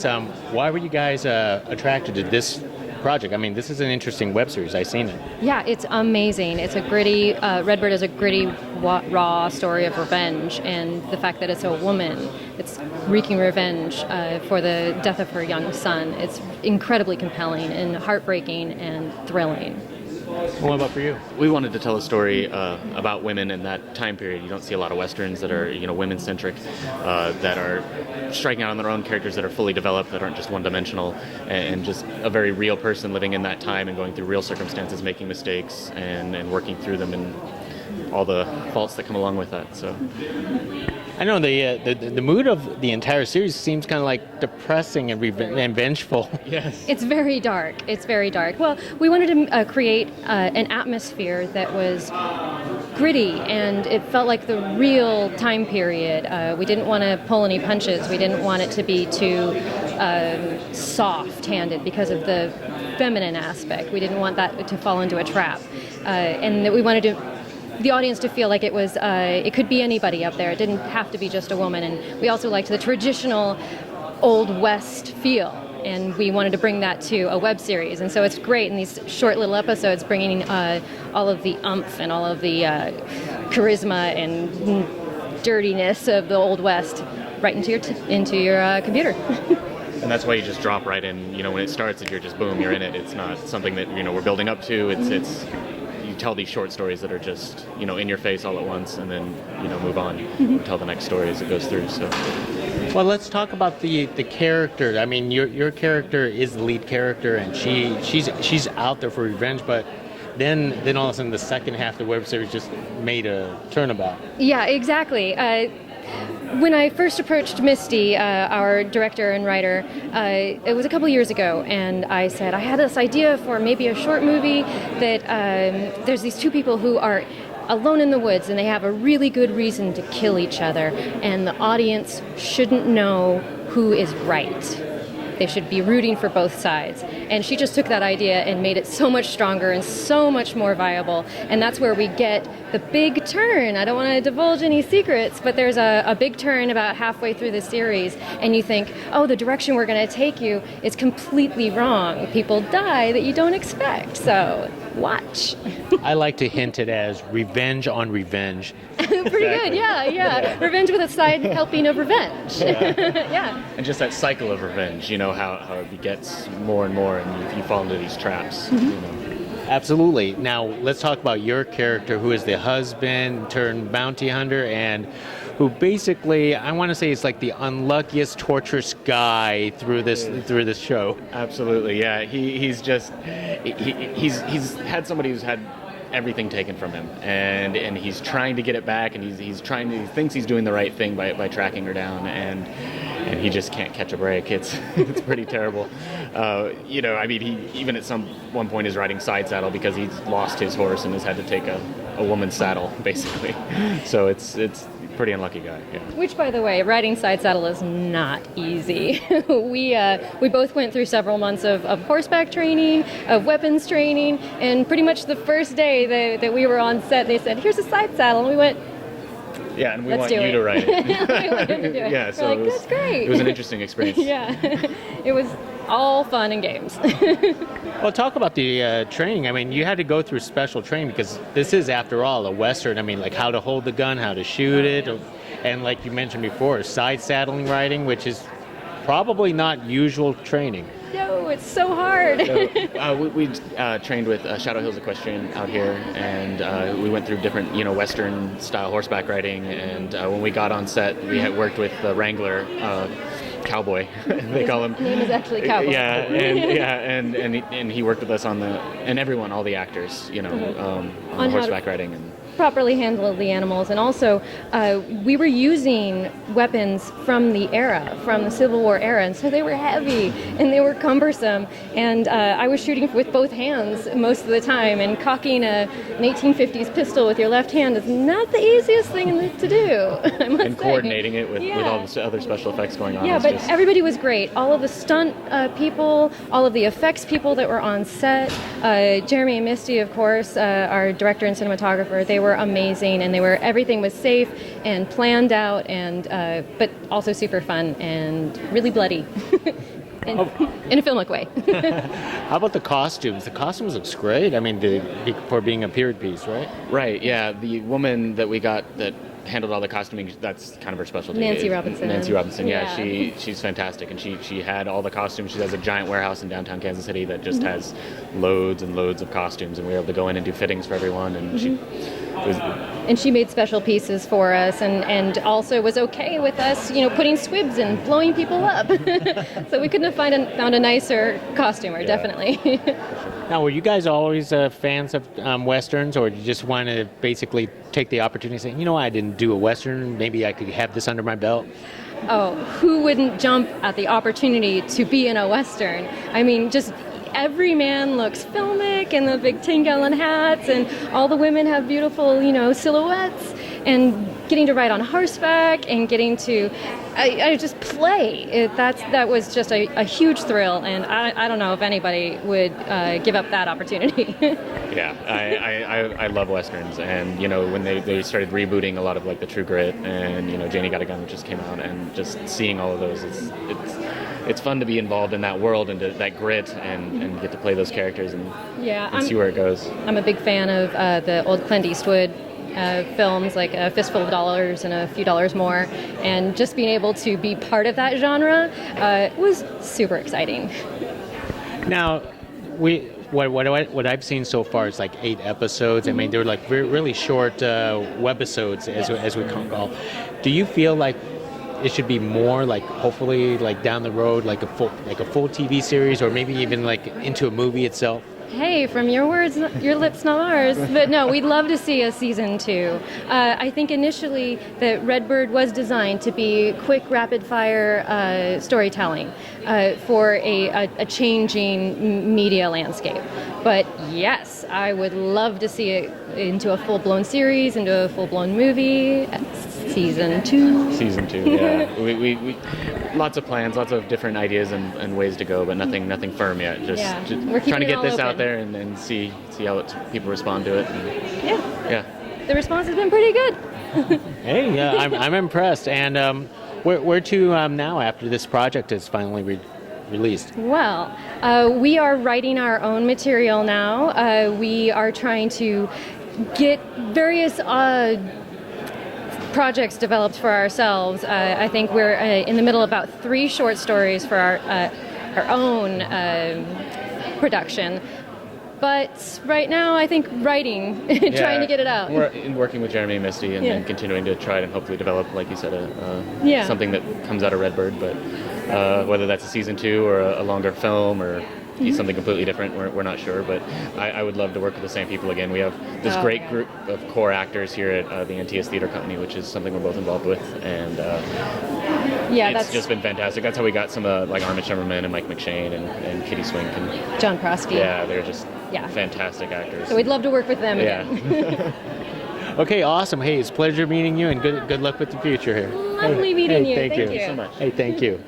Why were you guys attracted to this project? I mean, this is an interesting web series. I've seen it. Yeah, it's amazing. It's a gritty, Redbird is a gritty, raw story of revenge, and the fact that it's a woman, it's wreaking revenge for the death of her young son. It's incredibly compelling and heartbreaking and thrilling. What about for you? We wanted to tell a story about women in that time period. You don't see a lot of westerns that are, women-centric, that are striking out on their own characters that are fully developed, that aren't just one-dimensional, and just a very real person living in that time and going through real circumstances, making mistakes, and working through them and all the faults that come along with that. So, I know the mood of the entire series seems kind of like depressing and vengeful. yes. It's very dark. It's very dark. Well, we wanted to create an atmosphere that was gritty, and it felt like the real time period. We didn't want to pull any punches. We didn't want it to be too soft-handed because of the feminine aspect. We didn't want that to fall into a trap. And that we wanted the audience to feel like it could be anybody up there. It didn't have to be just a woman. And we also liked the traditional Old West feel, and we wanted to bring that to a web series. And so it's great in these short little episodes, bringing all of the umph and all of the charisma and dirtiness of the Old West right into your computer. And that's why you just drop right in. When it starts, if you're just boom, you're in it. It's not something that we're building up to. It's you tell these short stories that are just in your face all at once, and then move on and tell the next story as it goes through. So. Well, let's talk about the character. I mean, your character is the lead character, and she's out there for revenge, but then all of a sudden the second half of the web series just made a turnabout. Yeah, exactly. When I first approached Misty, our director and writer, it was a couple years ago, and I said I had this idea for maybe a short movie that there's these two people who are alone in the woods, and they have a really good reason to kill each other, and the audience shouldn't know who is right. They should be rooting for both sides. And she just took that idea and made it so much stronger and so much more viable. And that's where we get the big turn. I don't want to divulge any secrets, but there's a big turn about halfway through the series, and you think, oh, the direction we're going to take you is completely wrong. People die that you don't expect. So watch. I like to hint it as revenge on revenge. Pretty good, yeah. Revenge with a side helping of revenge. Yeah. And just that cycle of revenge, how it begets more and more, and you fall into these traps. Absolutely. Now, let's talk about your character, who is the husband turned bounty hunter, and who basically, I want to say, is like the unluckiest, torturous guy through this show. Absolutely, yeah. He's had somebody who's had everything taken from him, and he's trying to get it back, and he thinks he's doing the right thing by tracking her down, and he just can't catch a break. It's pretty terrible. He even at one point is riding side saddle because he's lost his horse and has had to take a woman's saddle, basically. So it's pretty unlucky guy. Yeah. Which, by the way, riding side saddle is not easy. We both went through several months of horseback training, of weapons training, and pretty much the first day that we were on set, they said, "Here's a side saddle," and we went, yeah, and we Let's want do you it. to write it. We wanted to do it. Yeah, so we're like, that's great. It was an interesting experience. Yeah, it was all fun and games. Well, talk about the training. I mean, you had to go through special training because this is, after all, a Western. I mean, like how to hold the gun, how to shoot it, and like you mentioned before, side saddling riding, which is probably not usual training. No, it's so hard. We trained with Shadow Hills Equestrian out here, and we went through different, Western-style horseback riding, and when we got on set, we had worked with the Wrangler Cowboy, they call him. His name is actually Cowboy. And he worked with us on all the actors, on horseback riding and properly handle the animals, and also we were using weapons from the Civil War era, and so they were heavy and they were cumbersome, and I was shooting with both hands most of the time, and cocking an 1850s pistol with your left hand is not the easiest thing to do. I must and say. Coordinating it with all the other special effects going on. Yeah, but everybody was great. All of the stunt people, all of the effects people that were on set, Jeremy and Misty, of course, our director and cinematographer, they were were amazing, and everything was safe and planned out, and but also super fun and really bloody. In a filmic way. How about the costumes? The costumes looks great. I mean, for being a period piece, right? Right, yeah. The woman that we got that handled all the costuming, that's kind of her specialty. Nancy Robinson. Nancy Robinson, yeah. Yeah. She's fantastic, and she had all the costumes. She has a giant warehouse in downtown Kansas City that just has loads and loads of costumes, and we were able to go in and do fittings for everyone, and she made special pieces for us, and also was okay with us, putting squibs and blowing people up. So we couldn't have found a nicer costumer, definitely. Now, were you guys always fans of Westerns, or did you just want to basically take the opportunity and say, I didn't do a Western, maybe I could have this under my belt? Oh, who wouldn't jump at the opportunity to be in a Western? I mean, just every man looks filmic in the big 10-gallon hats, and all the women have beautiful, silhouettes, and getting to ride on horseback and getting to I just play. That was just a huge thrill, and I don't know if anybody would give up that opportunity. Yeah, I love Westerns, and when they started rebooting a lot of like the True Grit, and Janie Got a Gun just came out, and just seeing all of those, it's fun to be involved in that world and that grit and get to play those characters and see where it goes. I'm a big fan of the old Clint Eastwood films, like A Fistful of Dollars and A Few Dollars More, and just being able to be part of that genre was super exciting. Now, what I've seen so far is like 8 episodes. I mean, they're like really short webisodes, as we call. Do you feel like it should be more, like, hopefully, like down the road, like a full TV series, or maybe even like into a movie itself? Hey, from your words, your lips, not ours. But no, we'd love to see a season 2. I think initially that Redbird was designed to be quick, rapid-fire storytelling for a changing media landscape. But yes, I would love to see it into a full-blown series, into a full-blown movie. Season 2. Season 2, yeah. we lots of plans, lots of different ideas and ways to go, but nothing firm yet. Just trying to get this out there and see how people respond to it. Yeah. The response has been pretty good. Hey, yeah, I'm impressed. And where to now after this project is finally released? Well, we are writing our own material now. We are trying to get various projects developed for ourselves. I think we're in the middle of about 3 short stories for our own production. But right now, I think writing, trying to get it out. We're working with Jeremy and Misty and continuing to try and hopefully develop, like you said, something that comes out of Redbird. But whether that's a season 2 or a longer film or something completely different, we're not sure. But I would love to work with the same people again. We have this great group of core actors here at the NTS Theater Company, which is something we're both involved with. And it's just been fantastic. That's how we got some like Armin Shimmerman and Mike McShane and Kitty Swink and John Prosky. Yeah, they're just fantastic actors. So we'd love to work with them again. Okay, awesome. Hey, it's a pleasure meeting you, and good luck with the future here. Lovely meeting you. Thank you so much. Hey, thank you.